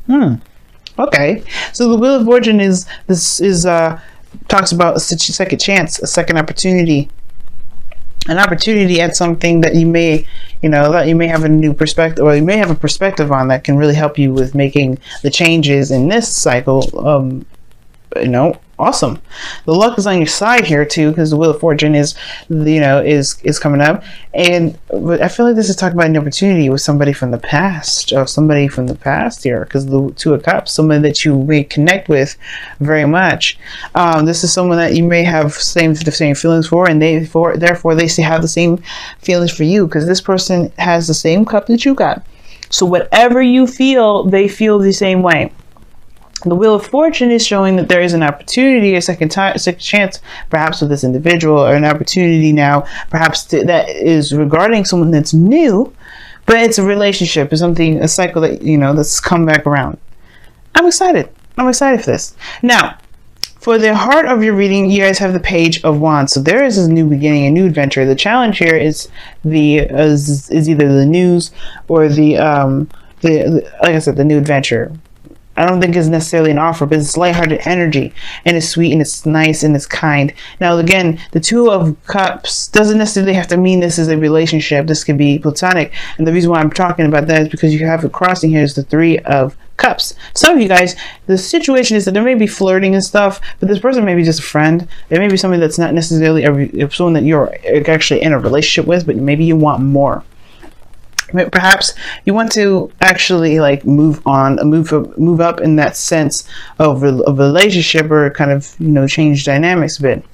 Okay. So the Wheel of Fortune talks about a second chance, a second opportunity, an opportunity at something that you may, that you may have a new perspective, or you may have a perspective on that can really help you with making the changes in this cycle. Awesome. The luck is on your side here too, because the Wheel of Fortune is coming up, and I feel like this is talking about an opportunity with somebody from the past, or somebody from the past here, because the Two of Cups, somebody that you may connect with very much. This is someone that you may have the same feelings for, and therefore they have the same feelings for you, because this person has the same cup that you got. So whatever you feel, they feel the same way. The Wheel of Fortune is showing that there is an opportunity, a second chance, perhaps with this individual, or an opportunity now, perhaps that is regarding someone that's new, but it's a relationship, it's a cycle that, that's come back around. I'm excited for this. Now, for the heart of your reading, you guys have the Page of Wands. So there is a new beginning, a new adventure. The challenge here is either the news or the like I said, the new adventure. I don't think it's necessarily an offer, but it's lighthearted energy, and it's sweet, and it's nice, and it's kind. Now, again, the Two of Cups doesn't necessarily have to mean this is a relationship. This could be platonic, and the reason why I'm talking about that is because you have it crossing here is the Three of Cups. Some of you guys, the situation is that there may be flirting and stuff, but this person may be just a friend. There may be somebody that's not necessarily someone that you're actually in a relationship with, but maybe you want more. Perhaps you want to actually move up in that sense of a relationship, or kind of change dynamics a bit.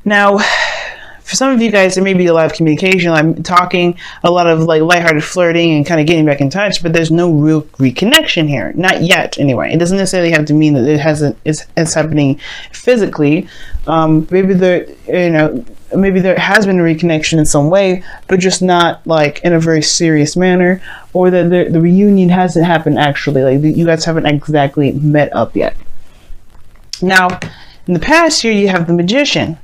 Now, for some of you guys, there may be a lot of communication, I'm talking, a lot of lighthearted flirting and kind of getting back in touch, but there's no real reconnection here, not yet. Anyway, it doesn't necessarily have to mean that it's happening physically. Maybe there has been a reconnection in some way, but just not in a very serious manner, or that the reunion hasn't happened actually. You guys haven't exactly met up yet. Now, in the past here, you have the Magician.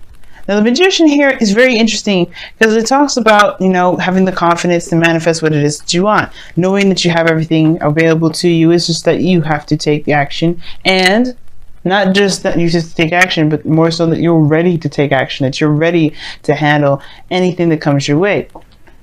Now, the Magician here is very interesting because it talks about, having the confidence to manifest what it is that you want. Knowing that you have everything available to you. It's just that you have to take the action, and not just that you just take action, but more so that you're ready to take action, that you're ready to handle anything that comes your way.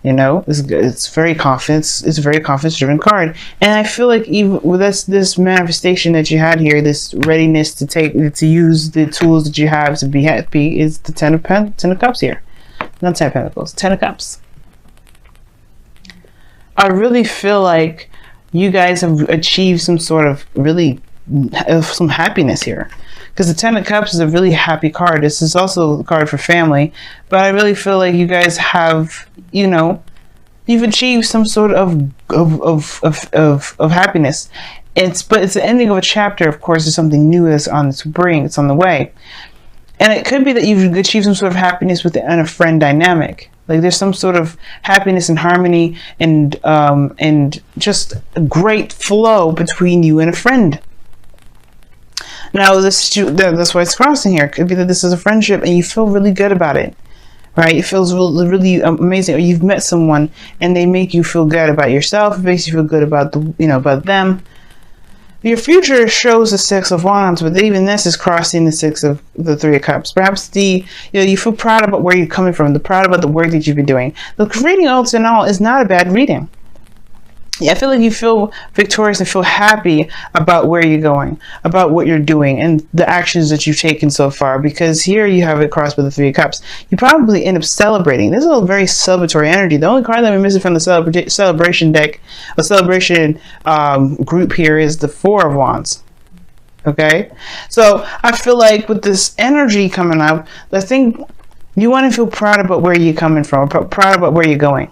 It's very confidence. It's a very confidence-driven card, and I feel like even with this manifestation that you had here, this readiness to use the tools that you have to be happy, is the Ten of Cups here, not 10 of Pentacles, 10 of Cups. I really feel like you guys have achieved some sort of some happiness here, because the Ten of Cups is a really happy card. This is also a card for family, but I really feel like you guys have, you've achieved some sort of happiness. But it's the ending of a chapter. Of course, there's something new that's on its spring. It's on the way, and it could be that you've achieved some sort of happiness within a friend dynamic. There's some sort of happiness and harmony, and just a great flow between you and a friend. Now, that's why it's crossing here. It could be that this is a friendship and you feel really good about it, right? It feels really, really amazing. Or you've met someone and they make you feel good about yourself. It makes you feel good about about them. Your future shows the Six of Wands, but even this is crossing the Three of Cups. Perhaps you feel proud about where you're coming from, proud about the work that you've been doing. The reading, all in all, is not a bad reading. Yeah, I feel like you feel victorious and feel happy about where you're going, about what you're doing, and the actions that you've taken so far, because here you have it crossed with the Three of Cups. You probably end up celebrating. This is a very celebratory energy. The only card that we're missing from the celebration deck, a celebration group here, is the Four of Wands. Okay? So I feel like with this energy coming up, the thing, you want to feel proud about where you're coming from, proud about where you're going.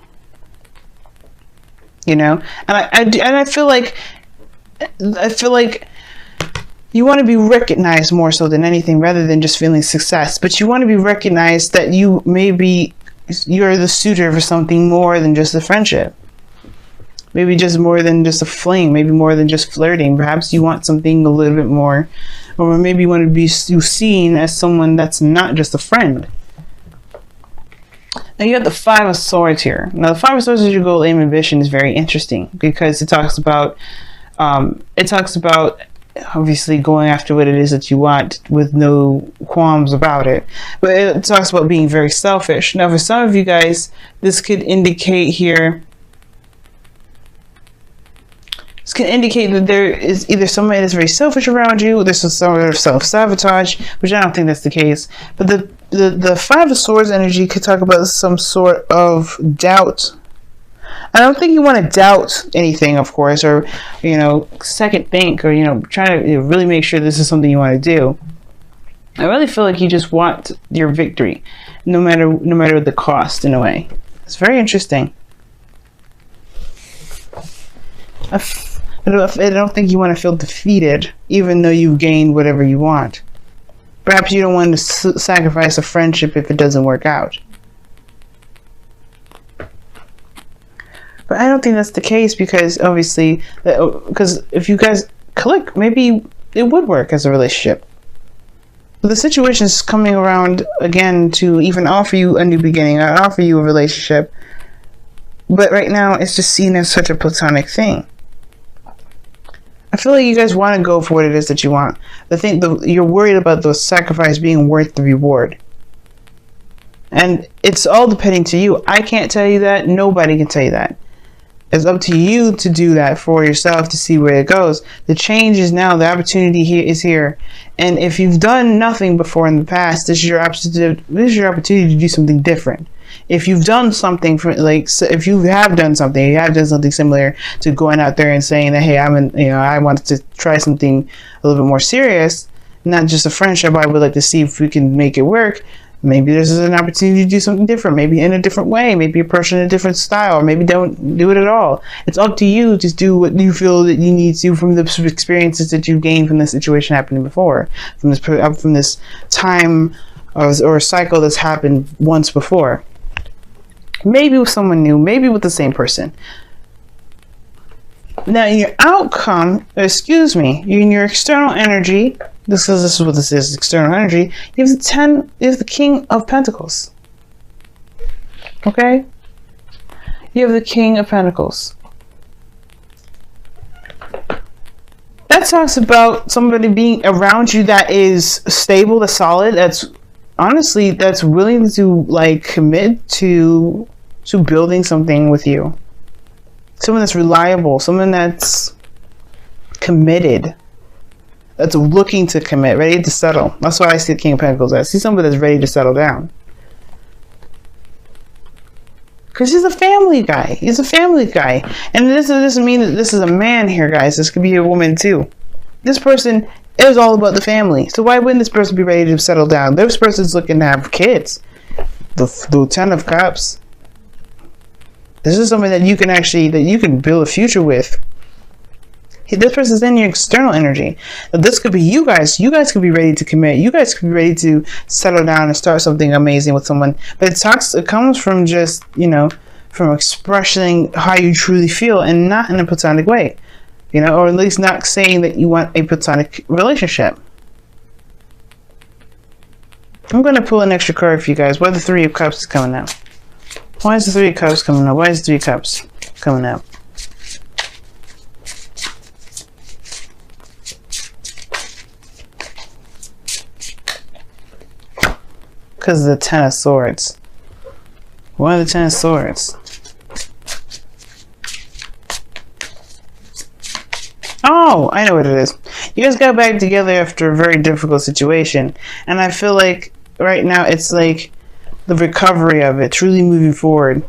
And I feel like you want to be recognized more so than anything, rather than just feeling success. But you want to be recognized that you're the suitor for something more than just a friendship. Maybe just more than just a fling. Maybe more than just flirting. Perhaps you want something a little bit more, or maybe you want to be seen as someone that's not just a friend. Now you have the Five of Swords here. Now the Five of Swords as your goal, aim, and ambition is very interesting, because it talks about It talks about obviously going after what it is that you want with no qualms about it. But it talks about being very selfish. Now, for some of you guys, this could indicate here. This can indicate that there is either somebody that's very selfish around you, or there's some sort of self-sabotage, which I don't think that's the case. But the Five of Swords energy could talk about some sort of doubt. I don't think you want to doubt anything, of course, or, second think, or, try to really make sure this is something you want to do. I really feel like you just want your victory, no matter the cost, in a way. It's very interesting. I don't think you want to feel defeated, even though you've gained whatever you want. Perhaps you don't want to sacrifice a friendship if it doesn't work out. But I don't think that's the case, because obviously, because if you guys click, maybe it would work as a relationship. But the situation is coming around again to even offer you a new beginning, or offer you a relationship. But right now, it's just seen as such a platonic thing. I feel like you guys want to go for what it is that you want. You're worried about the sacrifice being worth the reward. And it's all depending to you. I can't tell you that. Nobody can tell you that. It's up to you to do that for yourself, to see where it goes. The change is now. The opportunity is here. And if you've done nothing before in the past, this is your opportunity to do something different. If you've done something if you have done something similar to going out there and saying that, hey, I want to try something a little bit more serious, not just a friendship. I would like to see if we can make it work. Maybe this is an opportunity to do something different, maybe in a different way, maybe approach in a different style, or maybe don't do it at all. It's up to you to do what you feel that you need to from the experiences that you've gained from the situation happening before, from this time or cycle that's happened once before. Maybe with someone new, maybe with the same person. Now, in your outcome, in your external energy, this is what this is, external energy, you have the King of Pentacles. Okay? You have the King of Pentacles. That talks about somebody being around you that is stable, that's solid, that's willing to commit to building something with you. Someone that's reliable, someone that's committed, that's looking to commit, ready to settle. That's why I see the King of Pentacles. I see somebody that's ready to settle down. Because he's a family guy. He's a family guy. And this doesn't mean that this is a man here, guys. This could be a woman too. This person is all about the family. So why wouldn't this person be ready to settle down? This person's looking to have kids. The Ten of Cups. This is something that you can build a future with. This person's in your external energy. Now, this could be you guys. You guys could be ready to commit. You guys could be ready to settle down and start something amazing with someone. But it comes from just, from expressing how you truly feel, and not in a platonic way. Or at least not saying that you want a platonic relationship. I'm going to pull an extra card for you guys. Why the Three of Cups is coming out? Why is the Three of Cups coming out? Why is the Three of Cups coming out? Because of the Ten of Swords. Why the Ten of Swords? Oh, I know what it is. You guys got back together after a very difficult situation. And I feel like right now it's like the recovery of it, truly moving forward.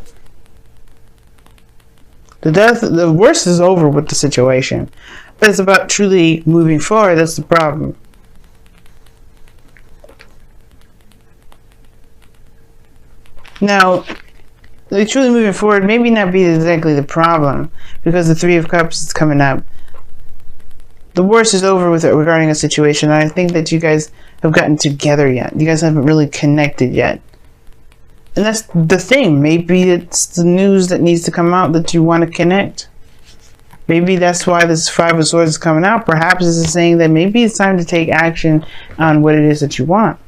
The worst is over with the situation. But it's about truly moving forward. That's the problem. Now, truly moving forward maybe not be exactly the problem, because the Three of Cups is coming up. The worst is over with it regarding a situation. And I think that you guys have gotten together yet. You guys haven't really connected yet. And that's the thing. Maybe it's the news that needs to come out that you want to connect. Maybe that's why this Five of Swords is coming out. Perhaps this is saying that maybe it's time to take action on what it is that you want.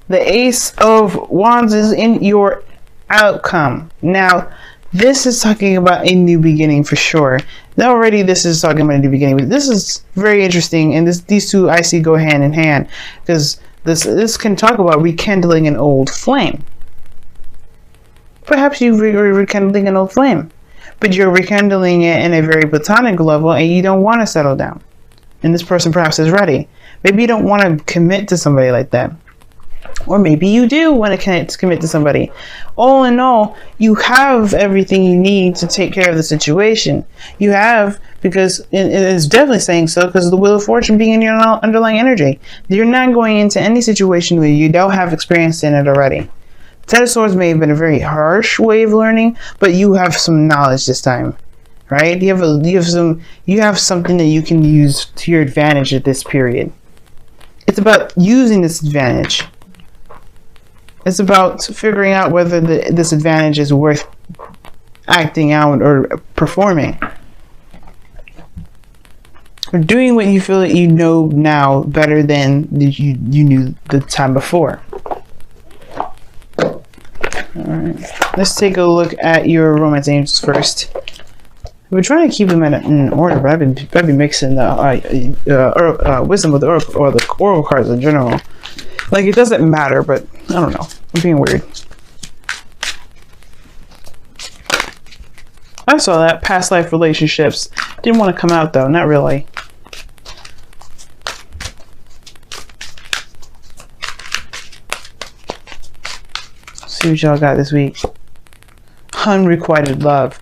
The Ace of Wands is in your outcome. Now, this is talking about a new beginning for sure. Now already this is talking about in the beginning. This is very interesting, and these two I see go hand in hand, because this can talk about rekindling an old flame. Perhaps you're rekindling an old flame, but you're rekindling it in a very platonic level, and you don't want to settle down. And this person perhaps is ready. Maybe you don't want to commit to somebody like that. Or maybe you do want to commit to somebody. All in all, you have everything you need to take care of the situation. You have, because it is definitely saying so, because of the Wheel of Fortune being in your underlying energy. You're not going into any situation where you don't have experience in it already. Ten of Swords may have been a very harsh way of learning, but you have some knowledge this time, right? You have something that you can use to your advantage at this period. It's about using this advantage. It's about figuring out whether this advantage is worth acting out or performing. Or doing what you feel that you know now better than you knew the time before. Alright, let's take a look at your romance angels first. We're trying to keep them in order, but I've been mixing the wisdom with the oracle cards in general. Like, it doesn't matter, but I don't know. I'm being weird. I saw that. Past life relationships. Didn't want to come out, though. Not really. Let's see what y'all got this week. Unrequited love.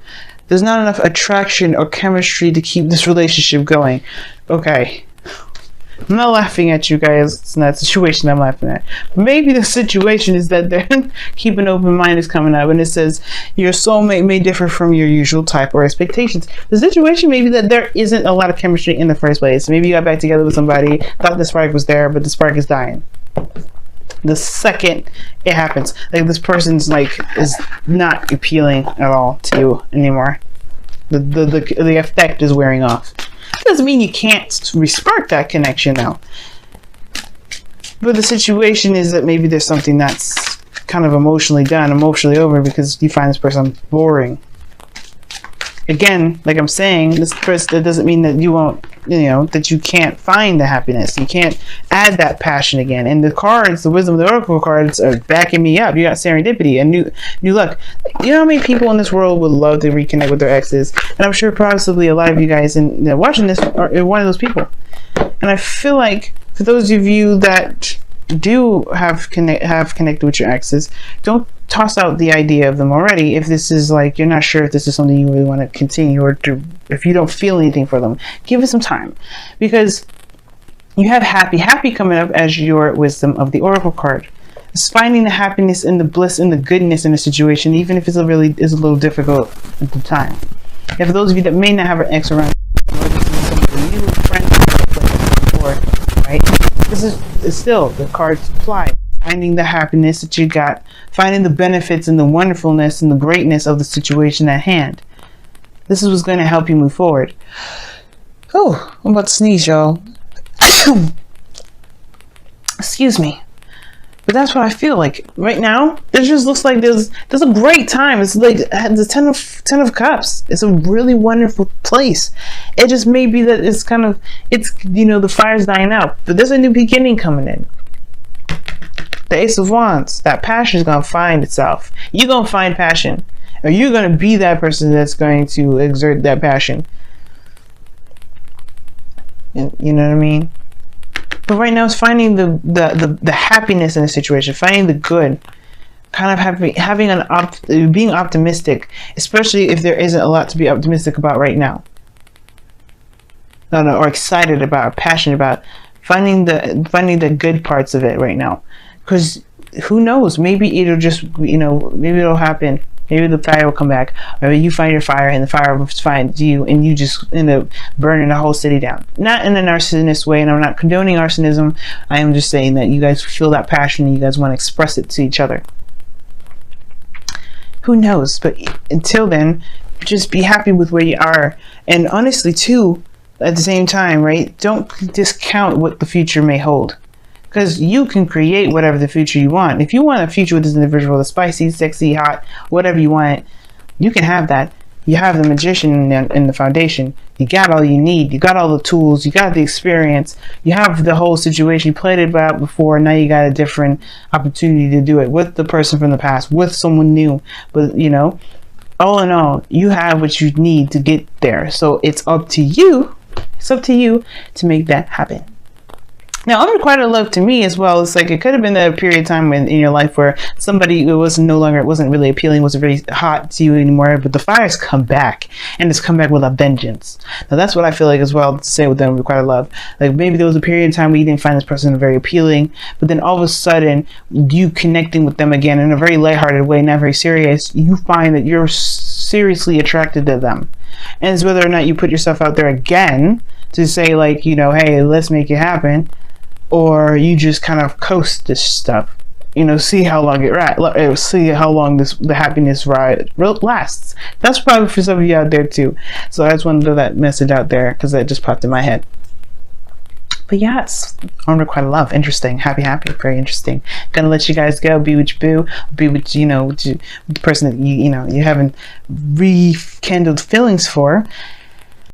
There's not enough attraction or chemistry to keep this relationship going. Okay. I'm not laughing at you guys. It's not a situation I'm laughing at. Maybe the situation is that they're keep an open mind is coming up, and it says your soulmate may differ from your usual type or expectations. The situation may be that there isn't a lot of chemistry in the first place. Maybe you got back together with somebody, thought the spark was there, but the spark is dying. The second it happens, like, this person's like is not appealing at all to you anymore. The effect is wearing off. Doesn't mean you can't respark that connection now. But the situation is that maybe there's something that's kind of emotionally done, emotionally over, because you find this person boring. Again, like I'm saying, this person, that doesn't mean that you won't, that you can't find the happiness. You can't add that passion again. And the cards, the wisdom of the oracle cards, are backing me up. You got serendipity and new luck. You know how many people in this world would love to reconnect with their exes? And I'm sure possibly a lot of you guys watching this are one of those people. And I feel like for those of you that do have connected with your exes, don't toss out the idea of them already if this is like you're not sure if this is something you really want to continue, or if you don't feel anything for them. Give it some time, because you have happy coming up as your wisdom of the oracle card. It's finding the happiness and the bliss and the goodness in a situation, even if it's a little difficult at the time. And for those of you that may not have an ex around, or this is some of the new friends before, right? This is still the cards apply. Finding the happiness that you got, finding the benefits and the wonderfulness and the greatness of the situation at hand. This is what's going to help you move forward. Oh, I'm about to sneeze, y'all. Excuse me. But that's what I feel like right now. It just looks like there's a great time. It's like the ten of cups. It's a really wonderful place. It just may be that it's the fire's dying out, but there's a new beginning coming in. The Ace of Wands, that passion is going to find itself. You're going to find passion. Or you're going to be that person that's going to exert that passion. You know what I mean? But right now it's finding the happiness in a situation. Finding the good. Kind of being optimistic. Especially if there isn't a lot to be optimistic about right now. Or excited about, or passionate about. Finding the good parts of it right now. Because who knows? Maybe it'll just, maybe it'll happen. Maybe the fire will come back. Or you find your fire and the fire will find you, and you just end up burning the whole city down. Not in a narcissistic way, and I'm not condoning arsonism. I am just saying that you guys feel that passion and you guys want to express it to each other. Who knows? But until then, just be happy with where you are. And honestly, too, at the same time, right? Don't discount what the future may hold. Because you can create whatever the future you want. If you want a future with this individual, the spicy, sexy, hot, whatever you want, you can have that. You have the magician in the foundation. You got all you need. You got all the tools. You got the experience. You have the whole situation. You played it out before. Now you got a different opportunity to do it with the person from the past, with someone new. But, you know, all in all, you have what you need to get there. So it's up to you. It's up to you to make that happen. Now, unrequited love to me as well, it's like it could have been a period of time in your life where somebody it wasn't really appealing, wasn't very hot to you anymore, but the fire's come back, and it's come back with a vengeance. Now, that's what I feel like as well to say with the unrequited love. Like maybe there was a period of time where you didn't find this person very appealing, but then all of a sudden, you connecting with them again in a very lighthearted way, not very serious, you find that you're seriously attracted to them. And it's whether or not you put yourself out there again to say like, you know, hey, let's make it happen, or you just kind of coast this stuff, you know, see how long see how long the happiness ride lasts. That's probably for some of you out there too. So I just wanted to throw that message out there because that just popped in my head. But yes, unrequited love, interesting, happy, very interesting. Gonna let you guys go, be with your boo, be with, you know, with the person that you know you haven't rekindled feelings for.